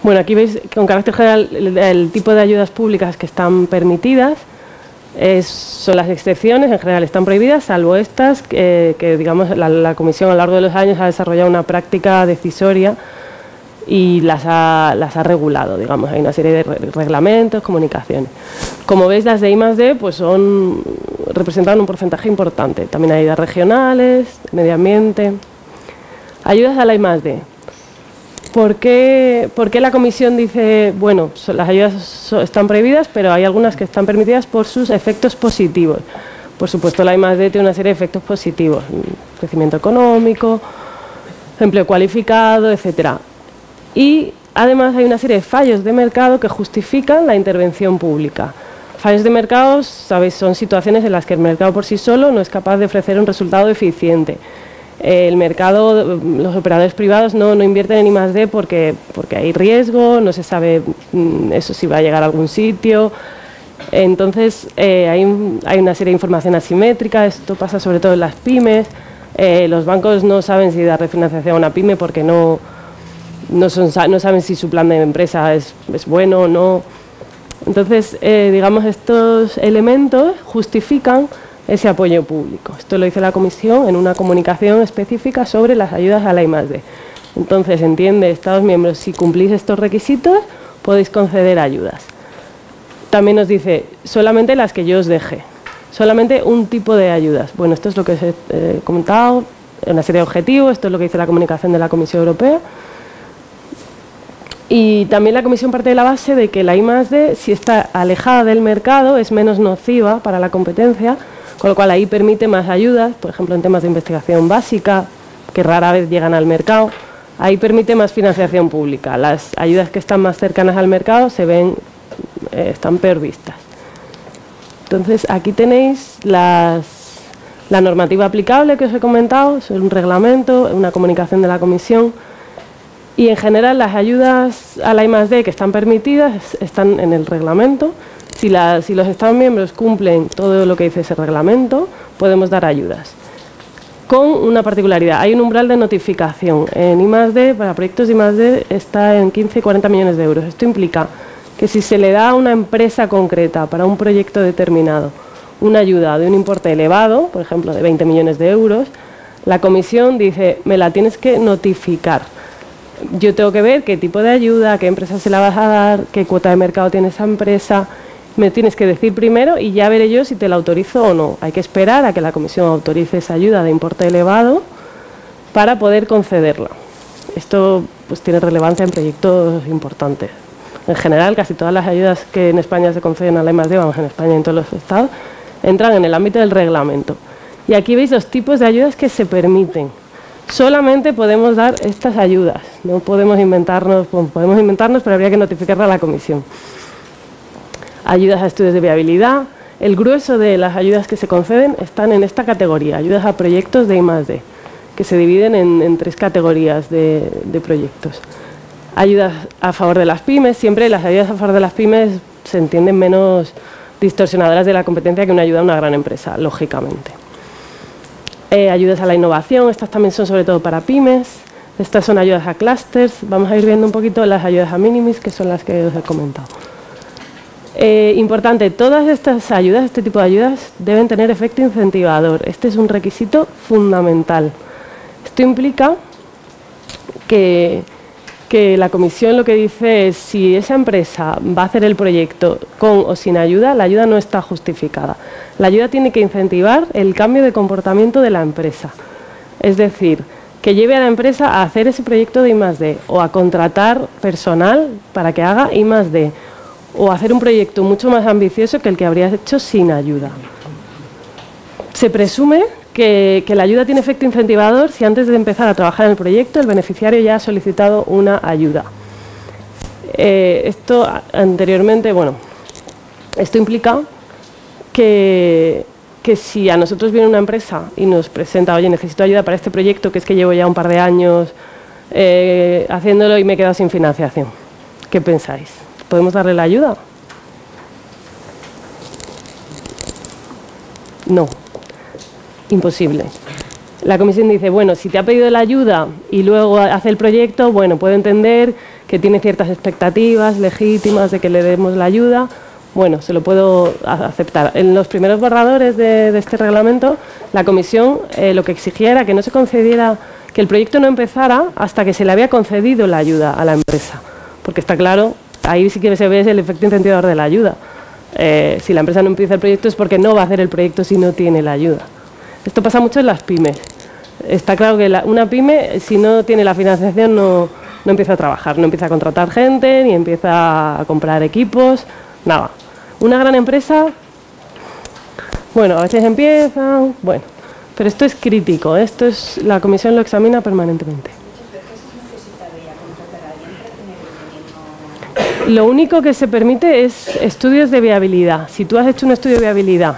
Bueno, aquí veis con carácter general el tipo de ayudas públicas que están permitidas. Son las excepciones, en general están prohibidas, salvo estas que digamos, la Comisión a lo largo de los años ha desarrollado una práctica decisoria y las ha regulado, digamos, hay una serie de reglamentos, comunicaciones. Como veis, las de I+D pues representan un porcentaje importante. También hay ayudas regionales, medio ambiente. Ayudas a la I+D. ¿Por qué la Comisión dice, bueno, las ayudas están prohibidas, pero hay algunas que están permitidas por sus efectos positivos? Por supuesto, la I+D tiene una serie de efectos positivos, crecimiento económico, empleo cualificado, etcétera. Y además hay una serie de fallos de mercado que justifican la intervención pública. Fallos de mercado, sabéis, son situaciones en las que el mercado por sí solo no es capaz de ofrecer un resultado eficiente. El mercado, los operadores privados no invierten en I+D porque hay riesgo, no se sabe eso si va a llegar a algún sitio. Entonces hay una serie de información asimétrica, esto pasa sobre todo en las pymes. Los bancos no saben si dar refinanciación a una pyme porque no saben si su plan de empresa es bueno o no. Entonces, digamos, estos elementos justifican ese apoyo público. Esto lo dice la Comisión en una comunicación específica sobre las ayudas a la I+D. Entonces, entiende, Estados miembros, si cumplís estos requisitos, podéis conceder ayudas. También nos dice, solamente las que yo os deje, solamente un tipo de ayudas. Bueno, esto es lo que os he comentado, una serie de objetivos, esto es lo que dice la comunicación de la Comisión Europea. Y también la Comisión parte de la base de que la I+D, si está alejada del mercado, es menos nociva para la competencia, con lo cual ahí permite más ayudas, por ejemplo en temas de investigación básica, que rara vez llegan al mercado, ahí permite más financiación pública. Las ayudas que están más cercanas al mercado están peor vistas. Entonces aquí tenéis la normativa aplicable que os he comentado, es un reglamento, una comunicación de la Comisión. Y en general las ayudas a la I+D que están permitidas están en el reglamento. Si los Estados miembros cumplen todo lo que dice ese reglamento, podemos dar ayudas. Con una particularidad, hay un umbral de notificación. En I+D, para proyectos de I+D, está en 15 y 40 millones de euros. Esto implica que si se le da a una empresa concreta para un proyecto determinado una ayuda de un importe elevado, por ejemplo de 20 millones de euros, la Comisión dice, me la tienes que notificar. Yo tengo que ver qué tipo de ayuda, a qué empresa se la vas a dar, qué cuota de mercado tiene esa empresa. Me tienes que decir primero y ya veré yo si te la autorizo o no. Hay que esperar a que la Comisión autorice esa ayuda de importe elevado para poder concederla. Esto pues tiene relevancia en proyectos importantes. En general, casi todas las ayudas que en España se conceden a la I+D, vamos, en España y en todos los estados, entran en el ámbito del reglamento. Y aquí veis los tipos de ayudas que se permiten. Solamente podemos dar estas ayudas, no podemos inventarnos, pero habría que notificarla a la Comisión. Ayudas a estudios de viabilidad. El grueso de las ayudas que se conceden están en esta categoría, ayudas a proyectos de I+D, que se dividen en 3 categorías de proyectos. Ayudas a favor de las pymes, siempre las ayudas a favor de las pymes se entienden menos distorsionadoras de la competencia que una ayuda a una gran empresa, lógicamente. Ayudas a la innovación, estas también son sobre todo para pymes. Estas son ayudas a clústeres. Vamos a ir viendo un poquito las ayudas a minimis, que son las que os he comentado. Importante, todas estas ayudas, este tipo de ayudas, deben tener efecto incentivador. Este es un requisito fundamental. Esto implica que la Comisión lo que dice es si esa empresa va a hacer el proyecto con o sin ayuda, la ayuda no está justificada. La ayuda tiene que incentivar el cambio de comportamiento de la empresa. Es decir, que lleve a la empresa a hacer ese proyecto de I+D o a contratar personal para que haga I+D o hacer un proyecto mucho más ambicioso que el que habrías hecho sin ayuda. Se presume que la ayuda tiene efecto incentivador si antes de empezar a trabajar en el proyecto el beneficiario ya ha solicitado una ayuda. Esto anteriormente, bueno, esto implica que si a nosotros viene una empresa y nos presenta, oye, necesito ayuda para este proyecto, que es que llevo ya un par de años haciéndolo y me he quedado sin financiación, ¿qué pensáis? ¿Podemos darle la ayuda? No. Imposible. La Comisión dice, bueno, si te ha pedido la ayuda y luego hace el proyecto, bueno, puedo entender que tiene ciertas expectativas legítimas de que le demos la ayuda, bueno, se lo puedo aceptar. En los primeros borradores de este reglamento, la Comisión lo que exigía era que no se concediera, que el proyecto no empezara hasta que se le había concedido la ayuda a la empresa. Porque está claro, ahí sí que se ve el efecto incentivador de la ayuda. Si la empresa no empieza el proyecto es porque no va a hacer el proyecto si no tiene la ayuda. Esto pasa mucho en las pymes. Está claro que una pyme, si no tiene la financiación, no empieza a trabajar, no empieza a contratar gente, ni empieza a comprar equipos, nada. Una gran empresa, bueno, a veces empieza, bueno, pero esto es crítico, la Comisión lo examina permanentemente. Lo único que se permite es estudios de viabilidad. Si tú has hecho un estudio de viabilidad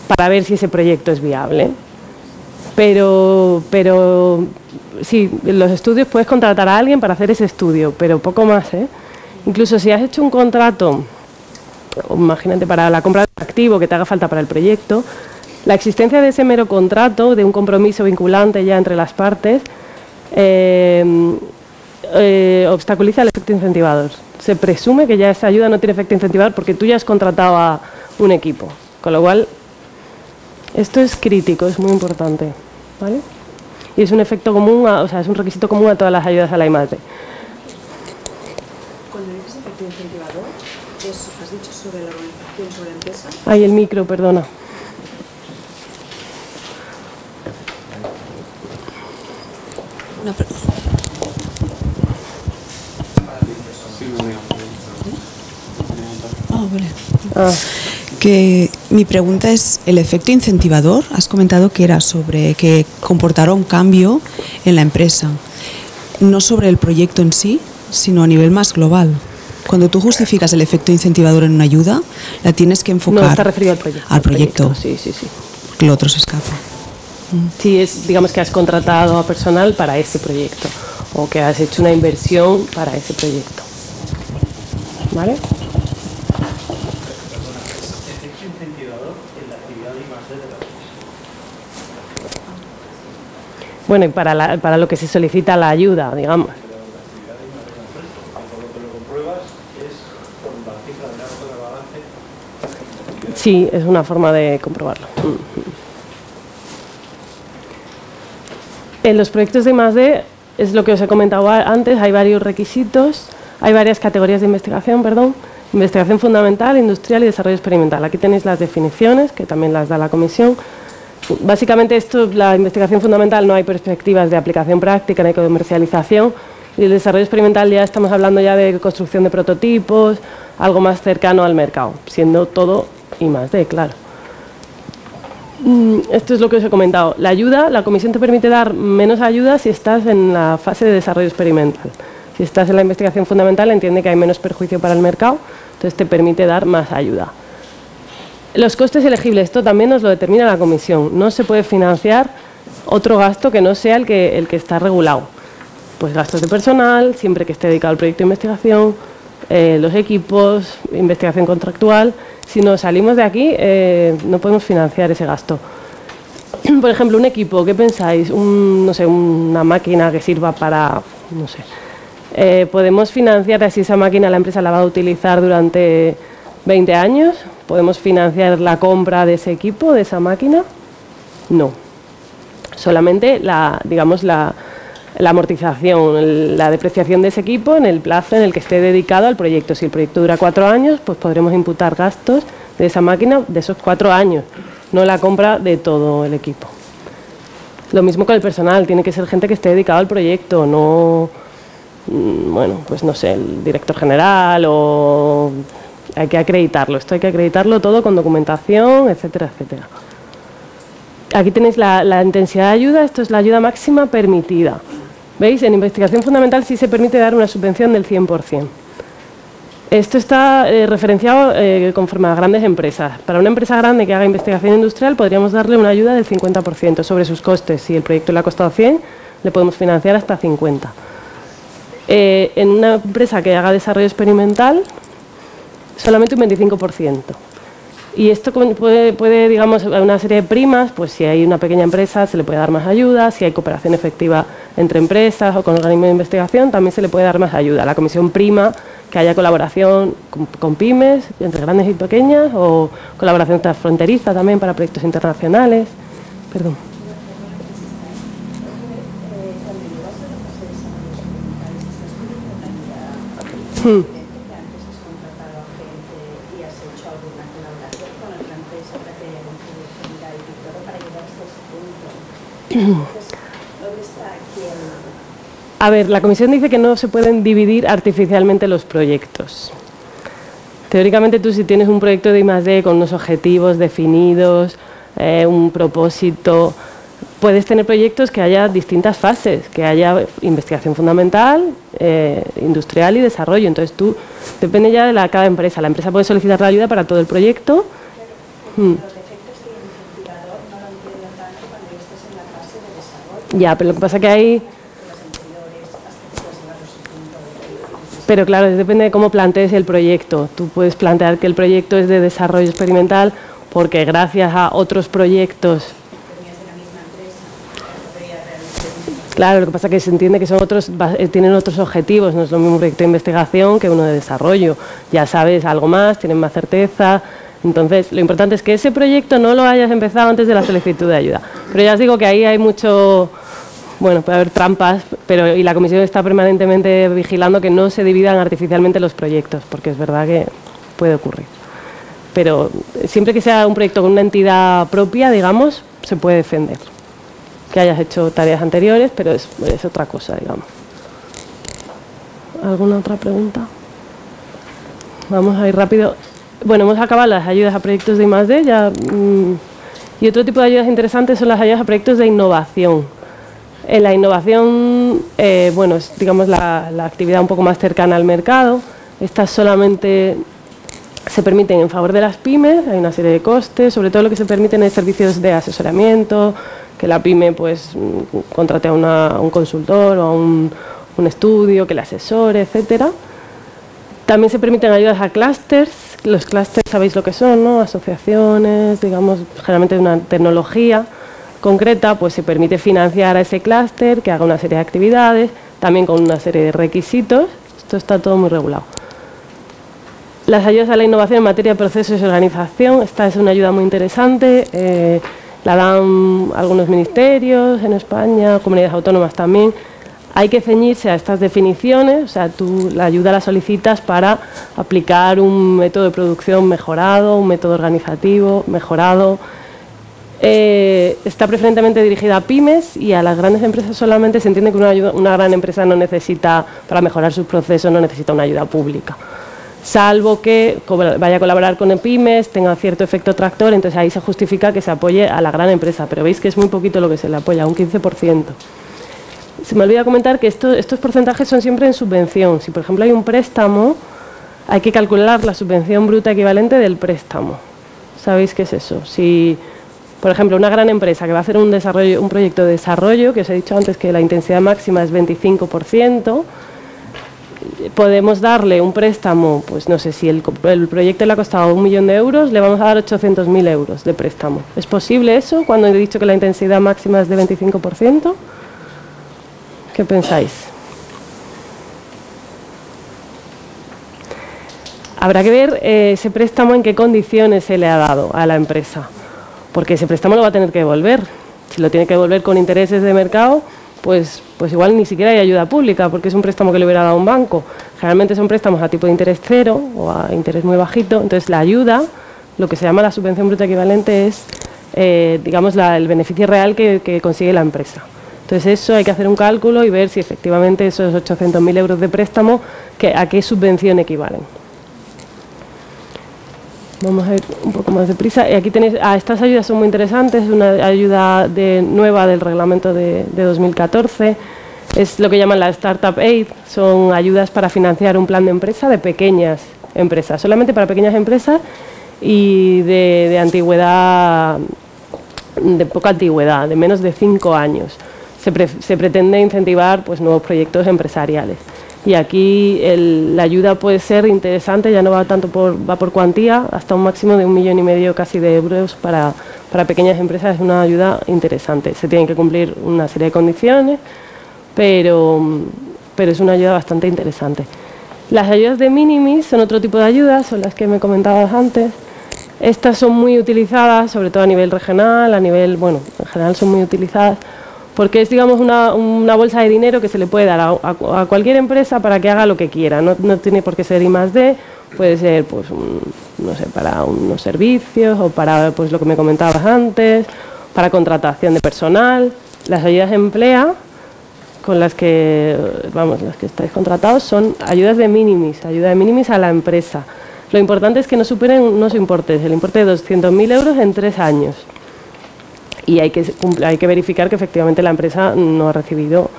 para ver si ese proyecto es viable, pero sí, en los estudios puedes contratar a alguien para hacer ese estudio, pero poco más, ¿eh? Incluso si has hecho un contrato, imagínate, para la compra de un activo que te haga falta para el proyecto, la existencia de ese mero contrato, de un compromiso vinculante ya entre las partes, obstaculiza el efecto incentivador. Se presume que ya esa ayuda no tiene efecto incentivador porque tú ya has contratado a un equipo, con lo cual esto es crítico, es muy importante, ¿vale? Y es un efecto común, es un requisito común a todas las ayudas a la I+D. Cuando dices efecto incentivador, ¿has dicho sobre la organización, sobre la empresa? Ay, el micro, perdona. No, pero... Vale. Que mi pregunta es, el efecto incentivador, has comentado que era sobre que comportara un cambio en la empresa, no sobre el proyecto en sí, sino a nivel más global. Cuando tú justificas el efecto incentivador en una ayuda, la tienes que enfocar... No, está referido al proyecto. Al proyecto. Sí. Que lo otro se escapa. Sí, digamos que has contratado a personal para ese proyecto o que has hecho una inversión para ese proyecto. ¿Vale? Bueno, y para lo que se solicita la ayuda, digamos. Sí, es una forma de comprobarlo. En los proyectos de I+D, es lo que os he comentado antes, hay varios requisitos, hay varias categorías de investigación, investigación fundamental, industrial y desarrollo experimental. Aquí tenéis las definiciones, que también las da la Comisión. Básicamente la investigación fundamental no hay perspectivas de aplicación práctica ni comercialización, y el desarrollo experimental ya estamos hablando ya de construcción de prototipos, algo más cercano al mercado, siendo todo I+D, claro. Esto es lo que os he comentado. La ayuda, la Comisión te permite dar menos ayuda si estás en la fase de desarrollo experimental. Si estás en la investigación fundamental, entiende que hay menos perjuicio para el mercado, entonces te permite dar más ayuda. Los costes elegibles, esto también nos lo determina la Comisión. No se puede financiar otro gasto que no sea el que está regulado. Pues gastos de personal, siempre que esté dedicado al proyecto de investigación, los equipos, investigación contractual. Si nos salimos de aquí, no podemos financiar ese gasto. Por ejemplo, un equipo, ¿qué pensáis? No sé, una máquina que sirva para, no sé. ¿Podemos financiar así esa máquina, la empresa la va a utilizar durante 20 años? ¿Podemos financiar la compra de ese equipo, de esa máquina? No. Solamente la amortización, la depreciación de ese equipo en el plazo en el que esté dedicado al proyecto. Si el proyecto dura 4 años, pues podremos imputar gastos de esa máquina de esos 4 años, no la compra de todo el equipo. Lo mismo con el personal, tiene que ser gente que esté dedicada al proyecto, no, bueno, pues no sé, el director general o... Hay que acreditarlo, esto hay que acreditarlo todo con documentación, etcétera, etcétera. Aquí tenéis la intensidad de ayuda, esto es la ayuda máxima permitida. ¿Veis? En investigación fundamental sí se permite dar una subvención del 100%. Esto está referenciado conforme a grandes empresas. Para una empresa grande que haga investigación industrial podríamos darle una ayuda del 50% sobre sus costes. Si el proyecto le ha costado 100, le podemos financiar hasta 50. En una empresa que haga desarrollo experimental, solamente un 25%. Y esto puede, digamos, una serie de primas, pues si hay una pequeña empresa se le puede dar más ayuda, si hay cooperación efectiva entre empresas o con organismos de investigación también se le puede dar más ayuda. La comisión prima que haya colaboración con pymes, entre grandes y pequeñas, o colaboración transfronteriza también para proyectos internacionales. Perdón. A ver, la Comisión dice que no se pueden dividir artificialmente los proyectos. Teóricamente tú si tienes un proyecto de I+D con unos objetivos definidos, un propósito, puedes tener proyectos que haya distintas fases, que haya investigación fundamental, industrial y desarrollo. Entonces tú, depende ya de cada empresa. La empresa puede solicitar la ayuda para todo el proyecto. Ya, pero lo que pasa es que hay... Pero claro, depende de cómo plantees el proyecto. Tú puedes plantear que el proyecto es de desarrollo experimental porque gracias a otros proyectos... Claro, lo que pasa es que se entiende que son tienen otros objetivos, no es lo mismo un proyecto de investigación que uno de desarrollo. Ya sabes algo más, tienen más certeza. Entonces, lo importante es que ese proyecto no lo hayas empezado antes de la solicitud de ayuda. Pero ya os digo que ahí hay mucho... Bueno, puede haber trampas, y la Comisión está permanentemente vigilando que no se dividan artificialmente los proyectos, porque es verdad que puede ocurrir. Pero siempre que sea un proyecto con una entidad propia, digamos, se puede defender. Que hayas hecho tareas anteriores, pero es otra cosa, digamos. ¿Alguna otra pregunta? Vamos a ir rápido. Bueno, hemos acabado las ayudas a proyectos de I+D, y otro tipo de ayudas interesantes son las ayudas a proyectos de innovación. En la innovación, bueno, es digamos la actividad un poco más cercana al mercado. Estas solamente se permiten en favor de las pymes, hay una serie de costes, sobre todo lo que se permiten es servicios de asesoramiento, que la pyme pues contrate a un consultor o a un estudio que le asesore, etcétera. También se permiten ayudas a clústeres. Los clústeres sabéis lo que son, ¿no? Asociaciones, digamos, generalmente de una tecnología concreta, pues se permite financiar a ese clúster, que haga una serie de actividades, también con una serie de requisitos. Esto está todo muy regulado. Las ayudas a la innovación en materia de procesos y organización, esta es una ayuda muy interesante, la dan algunos ministerios en España, comunidades autónomas también. Hay que ceñirse a estas definiciones, o sea, tú la ayuda la solicitas para aplicar un método de producción mejorado, un método organizativo mejorado. Está preferentemente dirigida a pymes y a las grandes empresas solamente. Se entiende que una gran empresa no necesita, para mejorar sus procesos, no necesita una ayuda pública. Salvo que vaya a colaborar con pymes, tenga cierto efecto tractor, entonces ahí se justifica que se apoye a la gran empresa. Pero veis que es muy poquito lo que se le apoya, un 15%. Se me olvida comentar que estos porcentajes son siempre en subvención. Si, por ejemplo, hay un préstamo, hay que calcular la subvención bruta equivalente del préstamo. ¿Sabéis qué es eso? Si, por ejemplo, una gran empresa que va a hacer un proyecto de desarrollo, que os he dicho antes que la intensidad máxima es 25%, podemos darle un préstamo, pues no sé, si el proyecto le ha costado 1 millón de euros, le vamos a dar 800.000 euros de préstamo. ¿Es posible eso cuando he dicho que la intensidad máxima es de 25%? ¿Qué pensáis? Habrá que ver ese préstamo en qué condiciones se le ha dado a la empresa, porque ese préstamo lo va a tener que devolver. Si lo tiene que devolver con intereses de mercado, pues igual ni siquiera hay ayuda pública, porque es un préstamo que le hubiera dado un banco. Generalmente son préstamos a tipo de interés cero o a interés muy bajito. Entonces la ayuda, lo que se llama la subvención bruta equivalente, es digamos el beneficio real que consigue la empresa. Entonces eso hay que hacer un cálculo y ver si efectivamente esos 800.000 euros de préstamo, a qué subvención equivalen. Vamos a ir un poco más deprisa. Y aquí tenéis, estas ayudas son muy interesantes, es una ayuda nueva del reglamento de 2014, es lo que llaman la Startup Aid, son ayudas para financiar un plan de empresa de pequeñas empresas, solamente para pequeñas empresas y de antigüedad, de poca antigüedad, de menos de 5 años. Se pretende incentivar pues nuevos proyectos empresariales. Y aquí la ayuda puede ser interesante, ya no va tanto va por cuantía, hasta un máximo de 1,5 millones casi de euros para pequeñas empresas. Es una ayuda interesante. Se tienen que cumplir una serie de condiciones, pero es una ayuda bastante interesante. Las ayudas de minimis son otro tipo de ayudas, son las que me comentabas antes. Estas son muy utilizadas, sobre todo a nivel regional, bueno, en general son muy utilizadas, porque es, digamos, una bolsa de dinero que se le puede dar a cualquier empresa para que haga lo que quiera. No tiene por qué ser I+D, puede ser, pues, no sé, para unos servicios o para, pues, lo que me comentabas antes, para contratación de personal. Las ayudas de empleo con las que estáis contratados son ayudas de minimis, ayuda de minimis a la empresa. Lo importante es que no superen unos importes, el importe de 200.000 euros en 3 años. Y hay que verificar que efectivamente la empresa no ha recibido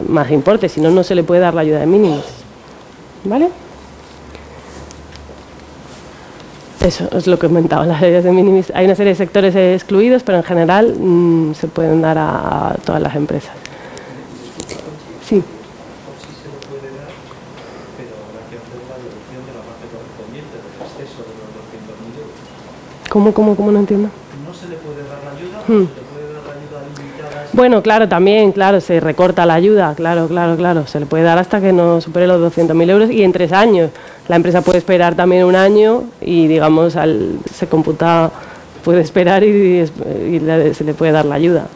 más importes, si no, no se le puede dar la ayuda de minimis. ¿Vale? Eso es lo que he comentado, las ayudas de minimis. Hay una serie de sectores excluidos, pero en general se pueden dar a todas las empresas. Sí. ¿Cómo no entiendo? ¿No se le puede dar la ayuda? ¿Se le puede dar la ayuda limitada? Bueno, claro, también, claro, se recorta la ayuda, claro, se le puede dar hasta que no supere los 200.000 euros y en 3 años. La empresa puede esperar también 1 año y, digamos, se computa, puede esperar y se le puede dar la ayuda.